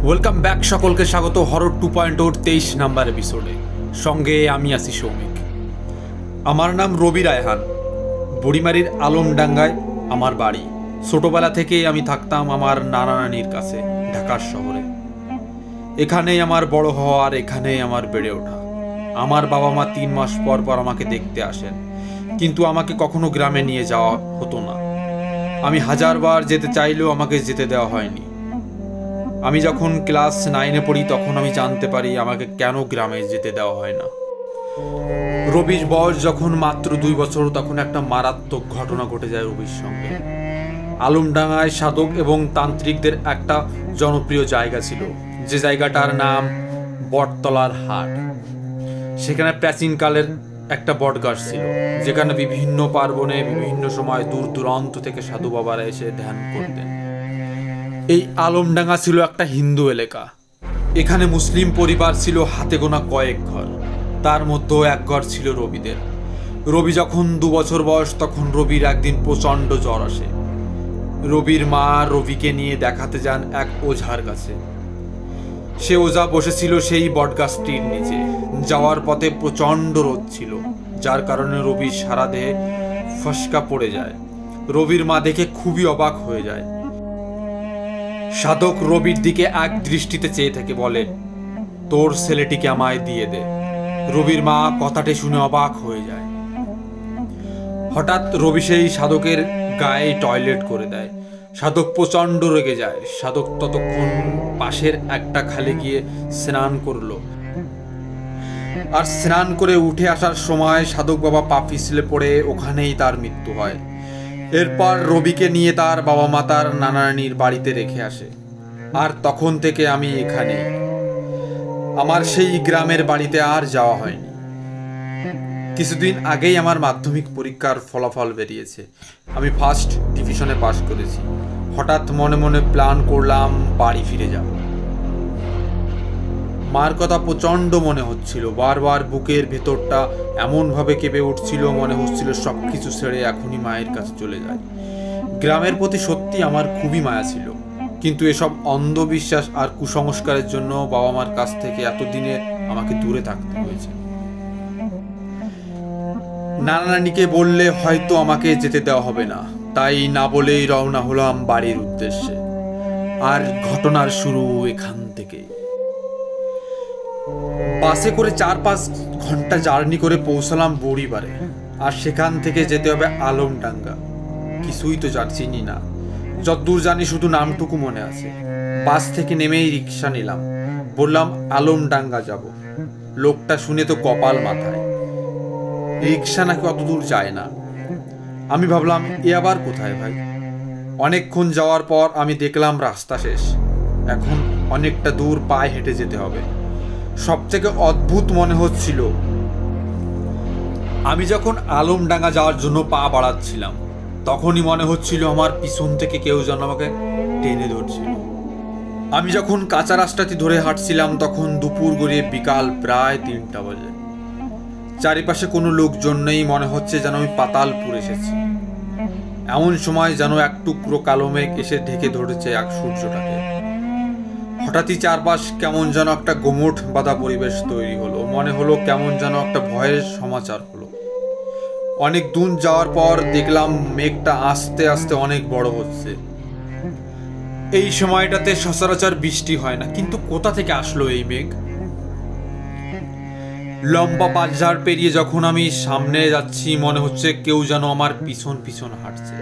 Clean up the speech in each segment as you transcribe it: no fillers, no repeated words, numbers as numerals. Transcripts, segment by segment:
Welcome back, সকলকে স্বাগত horror 2.0 23 number এপিসোডে। সঙ্গে আমি আছি সৌমিক। আমার নাম রবি রায়হান। বুড়িমারির আলমডাঙ্গায় আমার বাড়ি। ছোটবেলা থেকেই আমি থাকতাম আমার নানা নানির কাছে ঢাকার শহরে। এখানেই আমার বড় হওয়া আর এখানেই আমার বেড়ে ওঠা। আমার বাবা মা 3 মাস পর পর আমাকে দেখতে আসেন, কিন্তু আমাকে কখনো গ্রামে নিয়ে যাওয়া হতো না। আমি হাজারবার যেতে চাইলেও আমাকে যেতে দেওয়া হয়নি। আমি যখন ক্লাস 9-এ পড়ি তখন আমি জানতে পারি আমাকে কেন গ্রামে যেতে দেওয়া হয় না। রবির বয়স যখন মাত্র 2 বছর, তখন একটা মারাত্মক ঘটনা ঘটে যায় রবির সঙ্গে। আলমডাঙ্গায় সাধক এবং তান্ত্রিকদের একটা জনপ্রিয় জায়গা ছিল, যে জায়গাটার নাম বটতলার হাট। সেখানে প্রাচীনকালের একটা বটগাছ ছিল, যেখানে বিভিন্ন পার্বণে বিভিন্ন সময় দূর দূরান্ত থেকে সাধু বাবারা এসে ধ্যান করতেন। এই আলমডাঙ্গা ছিল একটা হিন্দু এলাকা। এখানে মুসলিম পরিবার ছিল হাতে গোনা কয়েক ঘর, তার মধ্যেও এক ঘর ছিল রবিদের। রবি যখন 2 বছর বয়স, তখন রবির একদিন প্রচণ্ড জ্বর আসে। রবির মা রবিকে নিয়ে দেখাতে যান এক ওঝার কাছে। সে ওঝা বসেছিল সেই বটগাছটির নিচে। যাওয়ার পথে প্রচণ্ড রোদ ছিল, যার কারণে রবির সারা দেহে ফসকা পড়ে যায়। রবির মা দেখে খুবই অবাক হয়ে যায়। সাধক রবির দিকে এক দৃষ্টিতে চেয়ে থেকে বলে, তোর ছেলেটিকে আমায় দিয়ে দে। রবির মা কথাটি শুনে অবাক হয়ে যায়। হঠাৎ রবি সেই সাধকের গায়ে টয়লেট করে দেয়। সাধক প্রচণ্ড রেগে যায়। সাধক ততক্ষণ পাশের একটা খালে গিয়ে স্নান করলো, আর স্নান করে উঠে আসার সময় সাধক বাবা পা পিছলে পড়ে ওখানেই তার মৃত্যু হয়। এরপর রবিকে নিয়ে তার বাবা মা তার নানা নানির বাড়িতে রেখে আসে, আর তখন থেকে আমি এখানেই। আমার সেই গ্রামের বাড়িতে আর যাওয়া হয়নি। কিছুদিন আগেই আমার মাধ্যমিক পরীক্ষার ফলাফল বেরিয়েছে। আমি ফার্স্ট ডিভিশনে পাশ করেছি। হঠাৎ মনে মনে প্ল্যান করলাম বাড়ি ফিরে যাব। মার কথা প্রচণ্ড মনে হচ্ছিল। বারবার বুকের ভেতরটা এমনভাবে কেঁপে উঠছিল, মনে হচ্ছিল সব কিছু ছেড়ে এখনই মায়ের কাছে চলে যায়। গ্রামের প্রতি সত্যি আমার খুবই মায়া ছিল, কিন্তু এসব অন্ধবিশ্বাস আর কুসংস্কারের জন্য বাবা মার কাছ থেকে এতদিনে আমাকে দূরে থাকতে হয়েছে। নানা নানিকে বললে হয়তো আমাকে যেতে দেওয়া হবে না, তাই না বলেই রওনা হলাম বাড়ির উদ্দেশ্যে। আর ঘটনার শুরু এখান থেকে। বাসে করে 4-5 ঘন্টা জার্নি করে পৌঁছলাম বুড়িমারে, আর সেখান থেকে যেতে হবে আলমডাঙ্গা। কিছুই তো চিনি না, যতদূর জানি শুধু নামটুকু মনে আছে। বাস থেকে নেমেই রিক্সা নিলাম, বললাম আলমডাঙ্গা যাব। লোকটা শুনে তো কপাল মাথায়, রিক্সা নাকি অত দূর যায় না। আমি ভাবলাম এ আবার কোথায় ভাই। অনেকক্ষণ যাওয়ার পর আমি দেখলাম রাস্তা শেষ, এখন অনেকটা দূর পায়ে হেঁটে যেতে হবে। সবথেকে অদ্ভুত মনে হচ্ছিল, আমি যখন আলমডাঙ্গা যাওয়ার জন্য পা বাড়াচ্ছিলাম, তখনই মনে হচ্ছিল আমার পিছন থেকে কেউ যেন আমাকে টেনে ধরছিল। আমি যখন কাঁচা রাস্তাটি ধরে হাঁটছিলাম, তখন দুপুর গড়িয়ে বিকাল প্রায় 3টা বাজে। চারিপাশে কোনো লোকজন নেই, মনে হচ্ছে যেন আমি পাতালপুর এসেছি। এমন সময় যেন এক টুকরো কালো মেঘ এসে ঢেকে ধরেছে এক সূর্যটাকে। হঠাৎই চারপাশ কেমন যেন একটা গোমট বাঁধা পরিবেশ তৈরি হলো। মনে হলো কেমন যেন একটা ভয়ের সমাচার হলো। অনেক দূর যাওয়ার পর দেখলাম মেঘটা আস্তে আস্তে অনেক বড় হচ্ছে। এই সময়টাতে সচরাচর বৃষ্টি হয় না, কিন্তু কোথা থেকে আসলো এই মেঘ? লম্বা বাজার পেরিয়ে যখন আমি সামনে যাচ্ছি, মনে হচ্ছে কেউ যেন আমার পিছন পিছন হাঁটছে।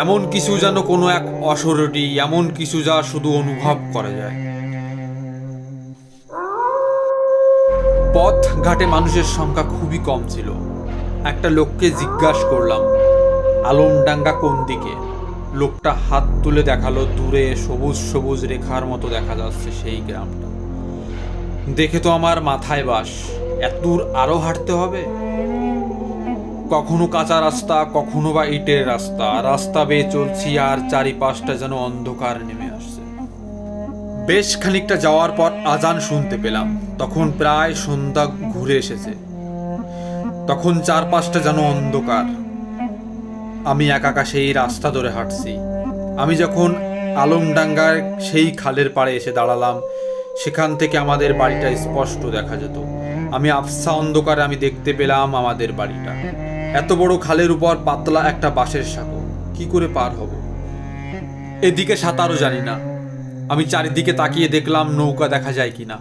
এমন কিছু যেন কোনো এক অশরীরী, এমন কিছু যা শুধু অনুভব করা যায়। পথ ঘাটে মানুষের সংখ্যা খুবই কম ছিল। একটা লোককে জিজ্ঞাসা করলাম আলমডাঙ্গা কোন দিকে। লোকটা হাত তুলে দেখালো দূরে সবুজ সবুজ রেখার মতো দেখা যাচ্ছে সেই গ্রামটা। দেখে তো আমার মাথায় বাস, এত দূর আরো হাঁটতে হবে। কখনো কাঁচা রাস্তা, কখনো বা ইটের রাস্তা। রাস্তা বেয়ে চলছি আর চারিপাশটা যেন অন্ধকার নেমে আসছে। বেশ খানিকটা যাওয়ার পর আজান শুনতে পেলাম। তখন প্রায় সন্ধ্যা ঘুরে এসেছে। তখন চারপাশটা যেন অন্ধকার। আমি একা একা সেই রাস্তা ধরে হাঁটছি। আমি যখন আলমডাঙ্গার সেই খালের পাড়ে এসে দাঁড়ালাম। সেখান থেকে আমাদের বাড়িটা স্পষ্ট দেখা যেত। আমি আবছা অন্ধকারে আমি দেখতে পেলাম আমাদের বাড়িটা। এত বড় খালের উপর পাতলা একটা বাঁশের সাঁকো, কি করে পার হব? এদিকে সাঁতারও জানি না। আমি চারিদিকে তাকিয়ে দেখলাম নৌকা দেখা যায় কিনা।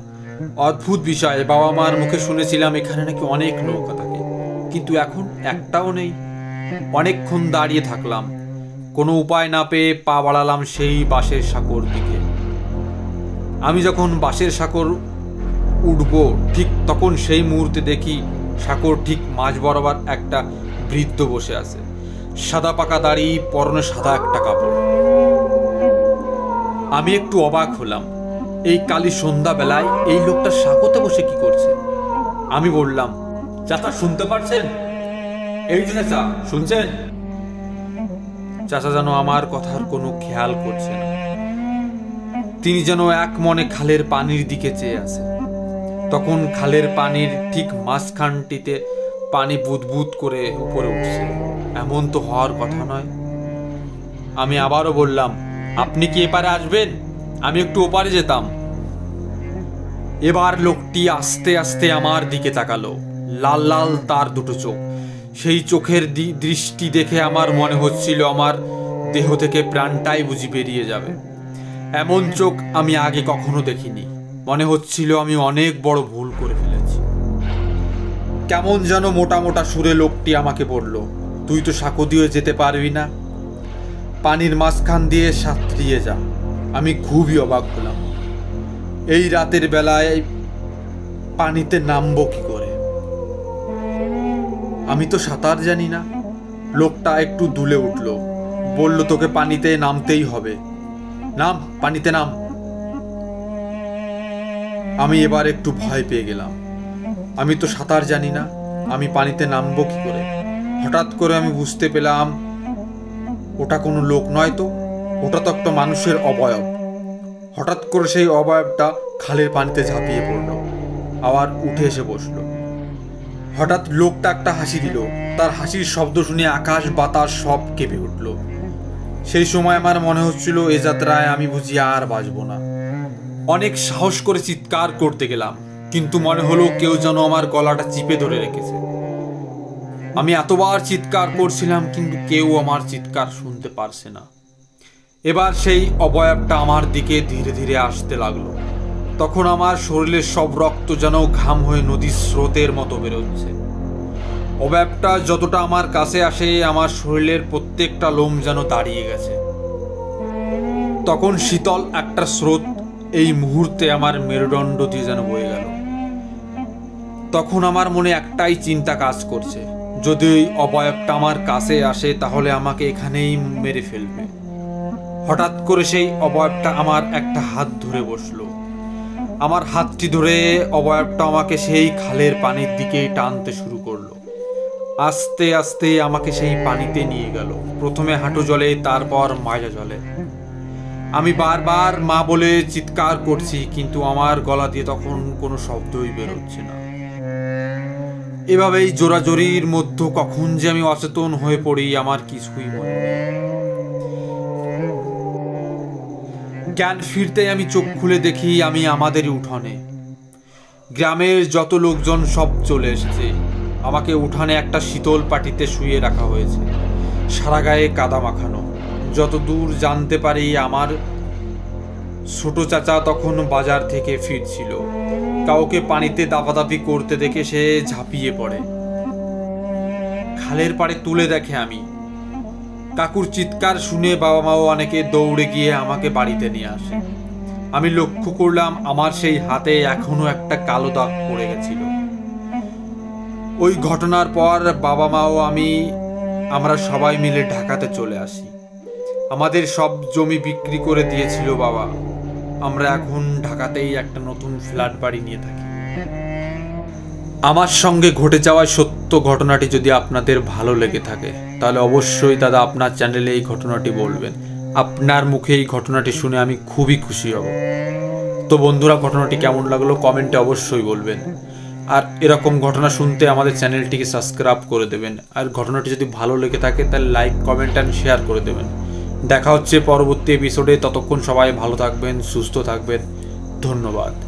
অদ্ভুত বিষয়, বাবা মার মুখে শুনেছিলাম এখানে নাকি অনেক নৌকা থাকে, কিন্তু এখন একটাও নেই। অনেকক্ষণ দাঁড়িয়ে থাকলাম, কোনো উপায় না পেয়ে পা বাড়ালাম সেই বাঁশের সাঁকোর দিকে। আমি যখন বাঁশের সাঁকোর উঠব ঠিক তখন সেই মুহূর্তে দেখি সাঁকোর ঠিক মাঝ বরাবর একটা বৃদ্ধ বসে আছে, সাদা পাকা দাড়ি, পরনে সাদা একটা কাপড়। আমি একটু অবাক হলাম, এই কালী সন্ধ্যাবেলায় এই লোকটা সাঁকোতে বসে কি করছে? আমি বললাম, চাচা শুনতে পারছেন? এই যে চাচা, শুনছেন? চাচা যেন আমার কথার কোনো খেয়াল করছে না। তিনি যেন এক মনে খালের পানির দিকে চেয়ে আছে। তখন খালের পানির ঠিক মাঝখানটিতে পানি বুদবুদ করে উপরে উঠছে। এমন তো হওয়ার কথা নয়। আমি আবারও বললাম, আপনি কি এপারে আসবেন? আমি একটু ওপারে যেতাম। এবার লোকটি আস্তে আস্তে আমার দিকে তাকালো। লাল লাল তার দুটো চোখ। সেই চোখের দৃষ্টি দেখে আমার মনে হচ্ছিল আমার দেহ থেকে প্রাণটাই বুঝি বেরিয়ে যাবে। এমন চোখ আমি আগে কখনো দেখিনি। মনে হচ্ছিল আমি অনেক বড় ভুল করে ফেলেছি। কেমন যেন মোটা মোটা সুরে লোকটি আমাকে বলল, তুই তো সাঁকো দিয়ে যেতে পারবি না, পানির মাঝখান দিয়ে সাঁতরিয়ে যা। আমি খুবই অবাক হলাম। এই রাতের বেলায় পানিতে নামবো কি করে? আমি তো সাঁতার জানি না। লোকটা একটু দুলে উঠল, বলল, তোকে পানিতে নামতেই হবে, নাম, পানিতে নাম। আমি এবার একটু ভয় পেয়ে গেলাম। আমি তো সাঁতার জানি না, আমি পানিতে নামবো কি করে? হঠাৎ করে আমি বুঝতে পেলাম ওটা কোনো লোক নয় তো, ওটা তো একটা মানুষের অবয়ব। হঠাৎ করে সেই অবয়বটা খালের পানিতে ঝাঁপিয়ে পড়ল, আবার উঠে এসে বসলো। হঠাৎ লোকটা একটা হাসি দিল। তার হাসির শব্দ শুনে আকাশ বাতাস সব কেঁপে উঠল। সেই সময় আমার মনে হচ্ছিল এ যাত্রায় আমি বুঝি আর বাঁচব না। অনেক সাহস করে চিৎকার করতে গেলাম, কিন্তু মনে হলো কেউ যেন আমার গলাটা চিপে ধরে রেখেছে। আমি এতবার চিৎকার করছিলাম, কিন্তু কেউ আমার চিৎকার শুনতে পারছে না। এবার সেই অবয়বটা আমার দিকে ধীরে ধীরে আসতে লাগলো। তখন আমার শরীরের সব রক্ত যেন ঘাম হয়ে নদীর স্রোতের মতো বেরোচ্ছে। অবয়বটা যতটা আমার কাছে আসে, আমার শরীরের প্রত্যেকটা লোম যেন দাঁড়িয়ে গেছে। তখন শীতল একটা স্রোত এই মুহূর্তে আমার মেরুদণ্ড দিয়ে যেন বয়ে গেল। তখন আমার মনে একটাই চিন্তা কাজ করছে, যদি ওই অবয়বটা আমার কাছে আসে তাহলে আমাকে এখানেই মেরে ফেলবে। হঠাৎ করে সেই অবয়বটা আমার একটা হাত ধরে বসলো। আমার হাতটি ধরে অবয়বটা আমাকে সেই খালের পানির দিকেই টানতে শুরু করলো। আস্তে আস্তে আমাকে সেই পানিতে নিয়ে গেল, প্রথমে হাঁটু জলে, তারপর মাজা জলে। আমি বারবার মা বলে চিৎকার করছি, কিন্তু আমার গলা দিয়ে তখন কোনো শব্দই বেরোচ্ছে না। এভাবেই জোরাজোরির মধ্যে কখন যে আমি অচেতন হয়ে পড়ি আমার কিছুই মনে নেই। জ্ঞান ফিরতে আমি চোখ খুলে দেখি আমি আমাদেরই উঠানে। গ্রামের যত লোকজন সব চলে এসেছে। আমাকে উঠানে একটা শীতল পাটিতে শুয়ে রাখা হয়েছে, সারা গায়ে কাদা মাখানো। যতদূর জানতে পারি আমার ছোট চাচা তখন বাজার থেকে ফিরছিল। কাউকে পানিতে দাপাদাপি করতে দেখে সে ঝাঁপিয়ে পড়ে। খালের পাড়ে তুলে দেখে আমি। কাকুর চিৎকার শুনে বাবা মাও অনেকে দৌড়ে গিয়ে আমাকে বাড়িতে নিয়ে আসে। আমি লক্ষ্য করলাম আমার সেই হাতে এখনো একটা কালো দাগ পড়ে গেছিল। ওই ঘটনার পর বাবা মাও আমরা সবাই মিলে ঢাকাতে চলে আসি। আমাদের সব জমি বিক্রি করে দিয়েছিল বাবা। আমরা এখন ঢাকাতেই একটা নতুন ফ্ল্যাট বাড়ি নিয়ে থাকি। আমার সঙ্গে ঘটে যাওয়া সত্য ঘটনাটি যদি আপনাদের ভালো লেগে থাকে তাহলে অবশ্যই দাদা আপনার চ্যানেলে এই ঘটনাটি বলবেন। আপনার মুখে এই ঘটনাটি শুনে আমি খুবই খুশি হব। তো বন্ধুরা, ঘটনাটি কেমন লাগলো কমেন্টে অবশ্যই বলবেন। আর এরকম ঘটনা শুনতে আমাদের চ্যানেলটিকে সাবস্ক্রাইব করে দেবেন। আর ঘটনাটি যদি ভালো লেগে থাকে তাহলে লাইক, কমেন্ট অ্যান্ড শেয়ার করে দেবেন। দেখা হচ্ছে পরবর্তী এপিসোডে। ততক্ষণ সবাই ভালো থাকবেন, সুস্থ থাকবেন। ধন্যবাদ।